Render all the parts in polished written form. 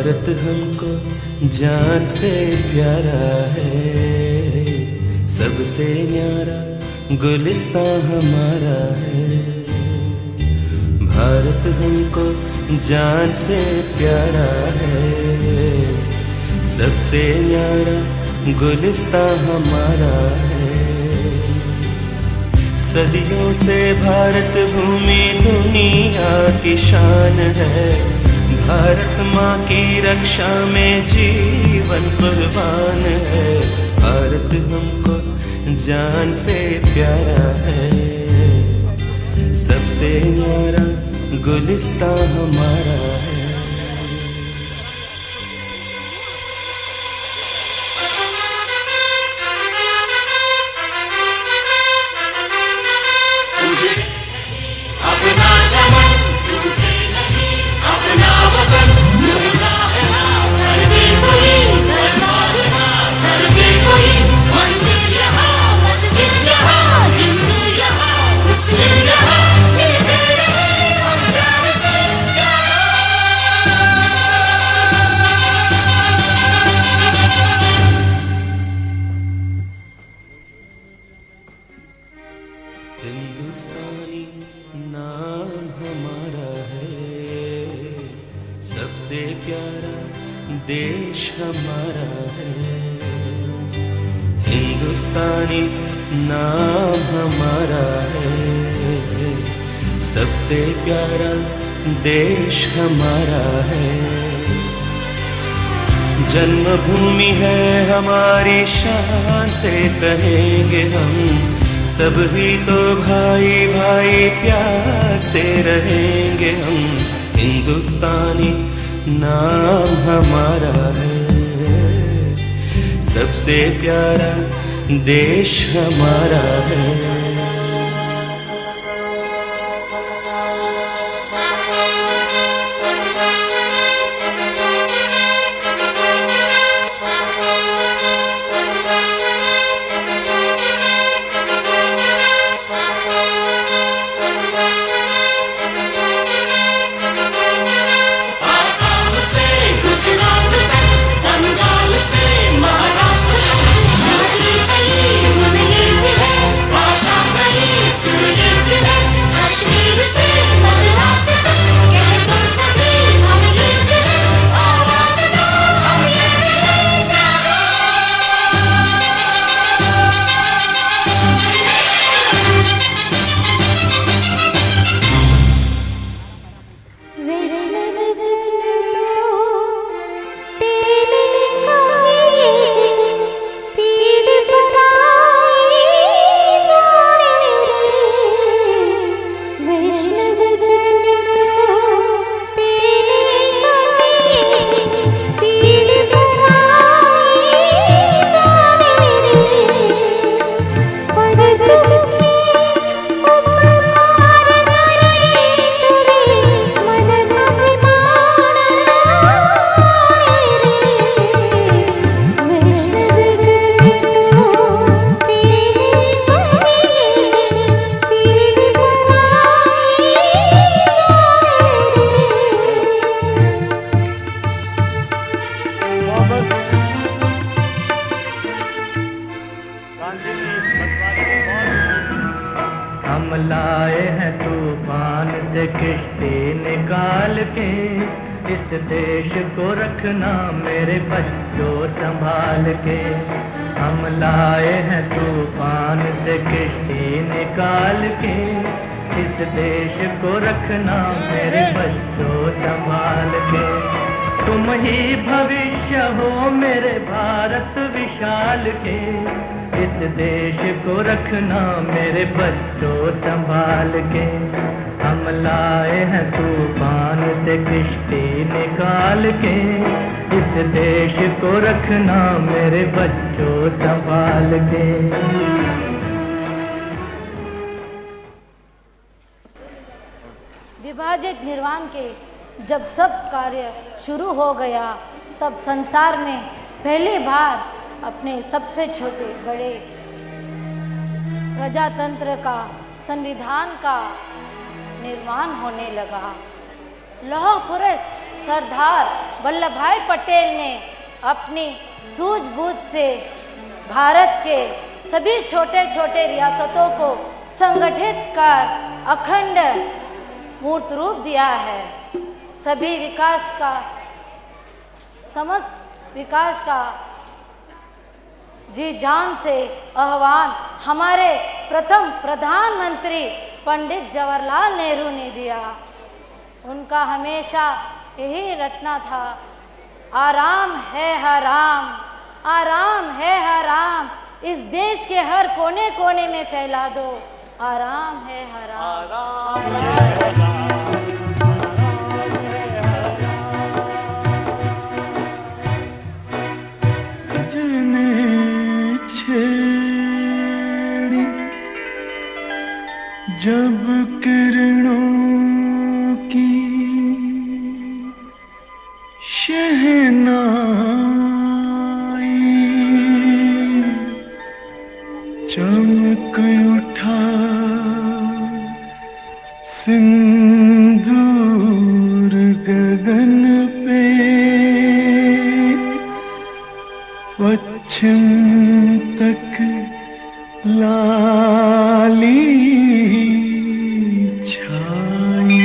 भारत हमको जान से प्यारा है, सबसे न्यारा गुलिस्तां हमारा है। भारत हमको जान से प्यारा है, सबसे न्यारा गुलिस्तां हमारा है। सदियों से भारत भूमि दुनिया की शान है, भारत माँ की रक्षा में जीवन कुर्बान है। भारत हमको जान से प्यारा है, सबसे न्यारा गुलिस्तां हमारा है। अपना चमन टूटे नहीं, अपना वतन मुर्दा है ना, कर दे कोई बर्बाद ना, कर दे कोई। मंदिर यहाँ, मस्जिद यहाँ, हिंदू यहाँ, मुस्लिम यहाँ, मिलते रहे हम प्यार से हिंदुस्तानी नाम हमारा है, सबसे प्यारा देश हमारा है। हिंदुस्तानी नाम हमारा है, सबसे प्यारा देश हमारा है। जन्मभूमि है हमारी शान से कहेंगे हम, सब ही तो भाई भाई प्यार से रहेंगे हम। हिंदुस्तानी नाम हमारा है, सबसे प्यारा देश हमारा है। गुजरात तक, बंगाल से महाराष्ट्र तक, जाति कहीं गुणगीत है, भाषा कहीं सुरगीत है। कश्मीर से मद्रास तक कह दो सभी हम एक हैं, आवाज दो हम एक हैं, जागो। हम लाए हैं तूफान से किश्ती निकाल के, इस देश को रखना मेरे बच्चों संभाल के। हम लाए हैं तूफान से किश्ती निकाल के, इस देश को रखना मेरे बच्चों संभाल के। तुम ही भविष्य हो मेरे भारत विशाल के, इस देश को रखना मेरे बच्चों संभाल के। हम लाए हैं तूफान से किश्ती निकाल के, इस देश को रखना मेरे बच्चों संभाल के। विभाजित निर्वाण के जब सब कार्य शुरू हो गया, तब संसार में पहली बार अपने सबसे छोटे बड़े प्रजातंत्र का, संविधान का निर्माण होने लगा। लौह पुरुष सरदार वल्लभ भाई पटेल ने अपनी सूझबूझ से भारत के सभी छोटे छोटे रियासतों को संगठित कर अखंड मूर्त रूप दिया है। सभी विकास का समस्त विकास का जी जान से आह्वान हमारे प्रथम प्रधानमंत्री पंडित जवाहरलाल नेहरू ने दिया। उनका हमेशा यही रटना था, आराम है हराम, आराम है हराम, इस देश के हर कोने कोने में फैला दो, आराम है हराम। जब किरणों की शहनाई चमक उठा सिंदूर गगन पे, पश्चिम तक लाली छाई।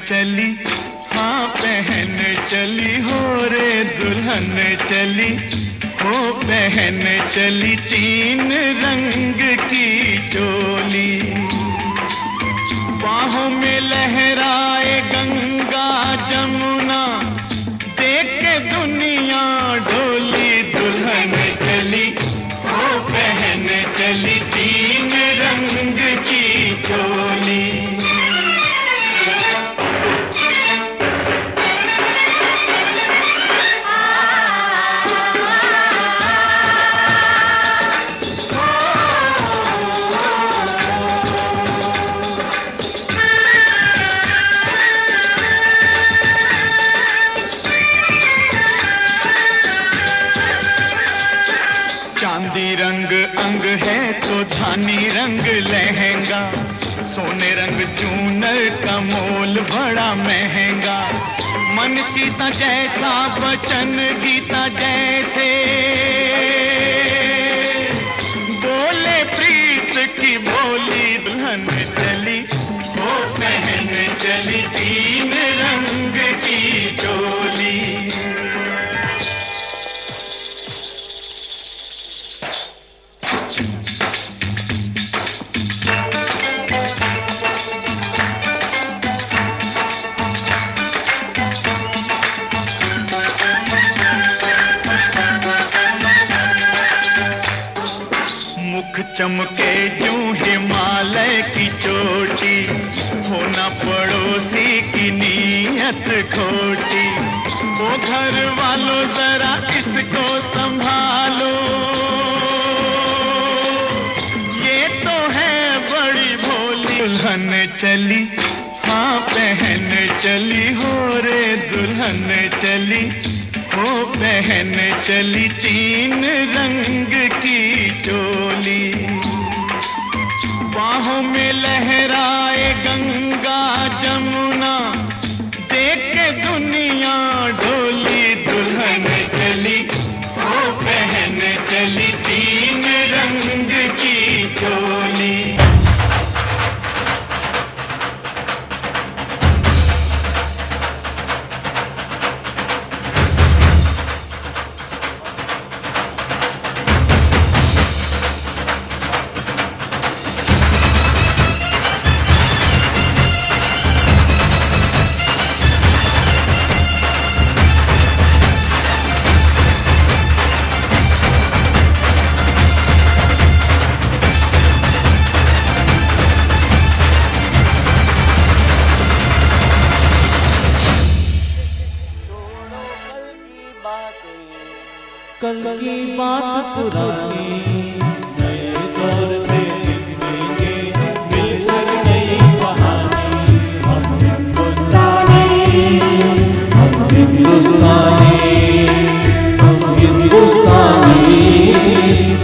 चली हाँ बहन चली हो रे दुल्हन चली हो बहन चली, तीन रंग की चोली, बाहों में लहराए गंगा जमुना, देख के दुनिया डोली। दुल्हन चली हो बहन चली, तीन रंग की चोली। चांदी रंग अंग है तो धानी रंग लहंगा, सोने रंग चूनर का मोल बड़ा महंगा। मन सीता जैसा वचन गीता जैसे, बोले प्रीत की बोली। दुल्हन चली वो बहन चली, तीन रंग की चोली। चमके यूं हिमालय की चोटी, होना पड़ोसी की नीयत खोटी। वो घर वालों जरा इसको संभालो, ये तो है बड़ी भोली। दुल्हन चली हाँ बहन चली हो रे दुल्हन चली हो बहन चली, तीन रंग की चोली, बाहों में लहराए गंगा जमुना, देख के दुनिया डोली। दुल्हन चली हो बहन चली, तीन रंग की चोली। कल की बात पुरानी नए दौर से लिखेंगे मिलकर नई कहानी। हम हिंदुस्तानी, हम हिंदुस्तानी, हम हिंदुस्तानी,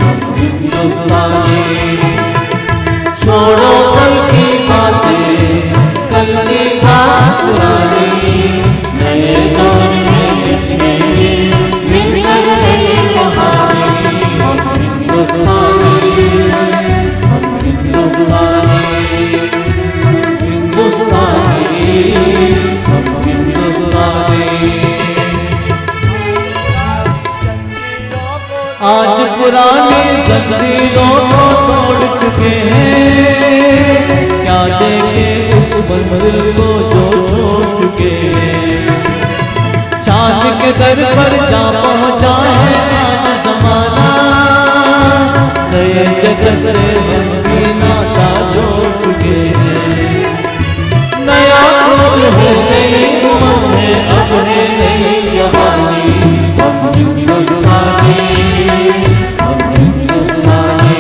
हम हिंदुस्तानी। छोड़ो कल की बातें, कल की बात पुरानी नए दौर में लिखेंगे मिलकर नई कहानी। हम हिंदुस्तानी, हम हिंदुस्तानी, हिंदुस्तानी, हम हिंदुस्तानी। आज पुरानी जंजीरों को तोड़ चुके हैं, क्या देखे उस मंजिल को जो छोड़ चुके हैं। चांद के दर पर जा पहुंचा है आज जमाना, नए जगत से हम नाता जोड़ चुके हैं। नया खोज है, नई उमंग है, अब है नई कहानी। हम हिंदुस्तानी, हम हिंदुस्तानी,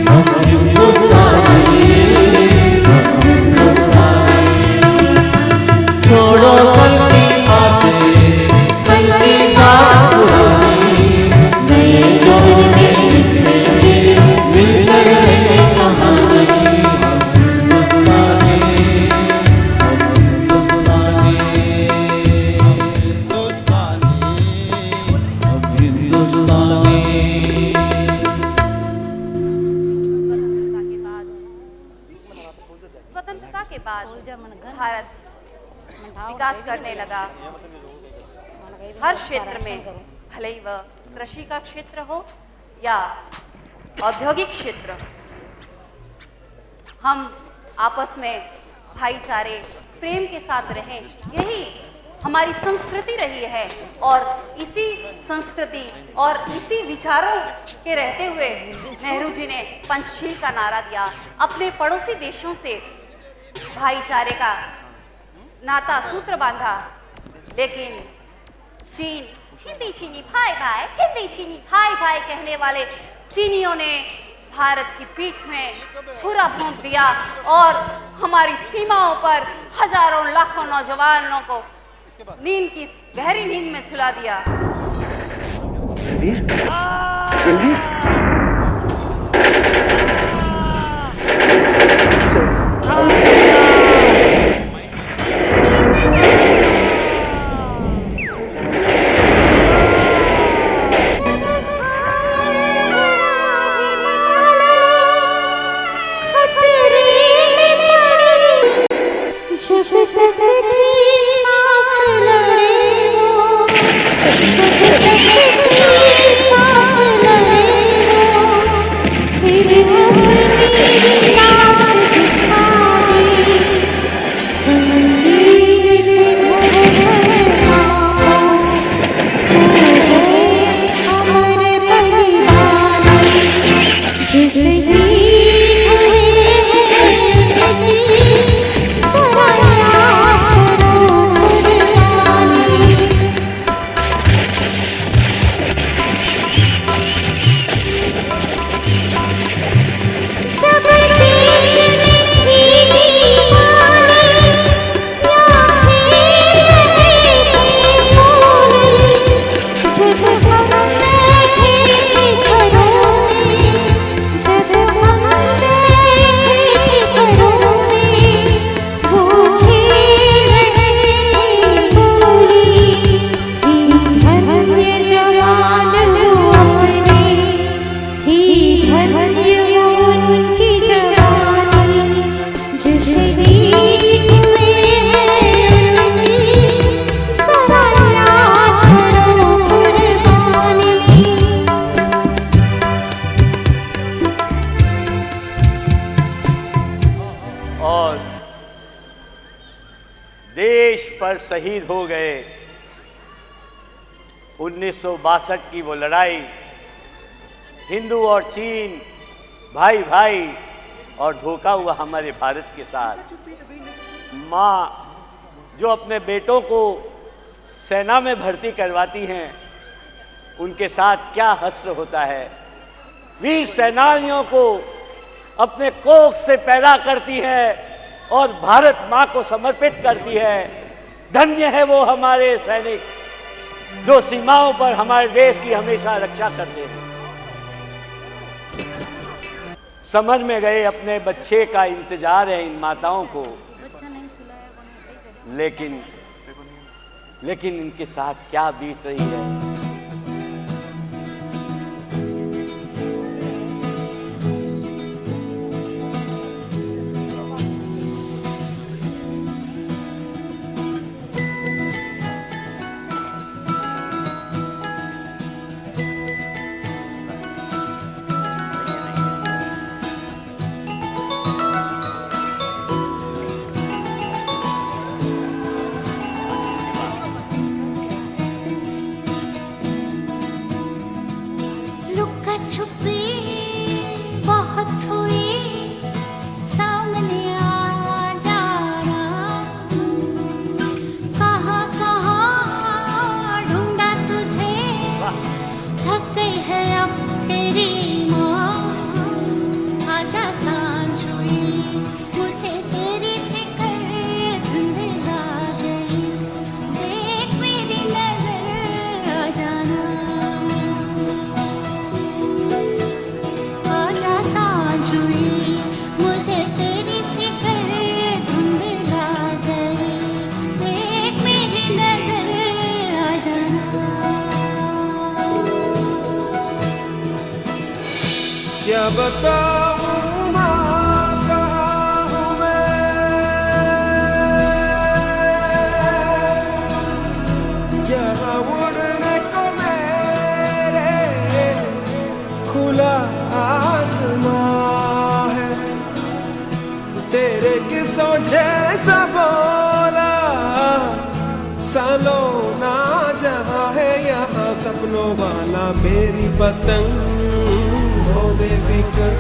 हम हिंदुस्तानी, हम हिंदुस्तानी। छोड़ो कल की बातें, कल की बात पुरानी नए दौर में लिखेंगे मिलकर नई कहानी। हम हिंदुस्तानी, स्वतंत्रता के बाद भारत विकास करने लगा। हर क्षेत्र में, भले ही वह कृषि का क्षेत्र हो या औद्योगिक क्षेत्र, हम आपस में भाईचारे प्रेम के साथ रहें, यही हमारी संस्कृति रही है। और इसी संस्कृति और इसी विचारों के रहते हुए नेहरू जी ने पंचशील का नारा दिया, अपने पड़ोसी देशों से भाईचारे का नाता सूत्र बांधा। लेकिन चीन, हिंदी चीनी भाई भाई, हिंदी चीनी भाई भाई कहने वाले चीनियों ने भारत की पीठ में छुरा भोंक दिया और हमारी सीमाओं पर हजारों लाखों नौजवानों को नींद की गहरी नींद में सुला दिया। पर शहीद हो गए। 1962 की वो लड़ाई, हिंदू और चीन भाई भाई और धोखा हुआ हमारे भारत के साथ। माँ जो अपने बेटों को सेना में भर्ती करवाती हैं, उनके साथ क्या हश्र होता है। वीर सेनानियों को अपने कोख से पैदा करती है और भारत माँ को समर्पित करती है। धन्य है वो हमारे सैनिक जो सीमाओं पर हमारे देश की हमेशा रक्षा करते हैं। समर में गए अपने बच्चे का इंतजार है इन माताओं को, लेकिन इनके साथ क्या बीत रही है। लुका छुपी बहुत हुई, सामने आ जाना। कहाँ कहाँ ढूंढा तुझे, थक गई है अब तेरी माँ। आजा सांझ हुई, मुझे तेरी फिक्र धुंधला गई। देख मेरी नजर आ जाना। आजा सांझ हुई, मुझे तेरी फिक्र धुंधला गई। देख मेरी नजर आ जाना। क्या बताऊं माँ कहाँ हूँ मैं, यहाँ उड़ने को मेरे खुला आसमां है। तेरे किस्सों जैसा बोला सालों ना जहाँ है, यहाँ सपनों वाला मेरी पतंग हो बेफिक्र।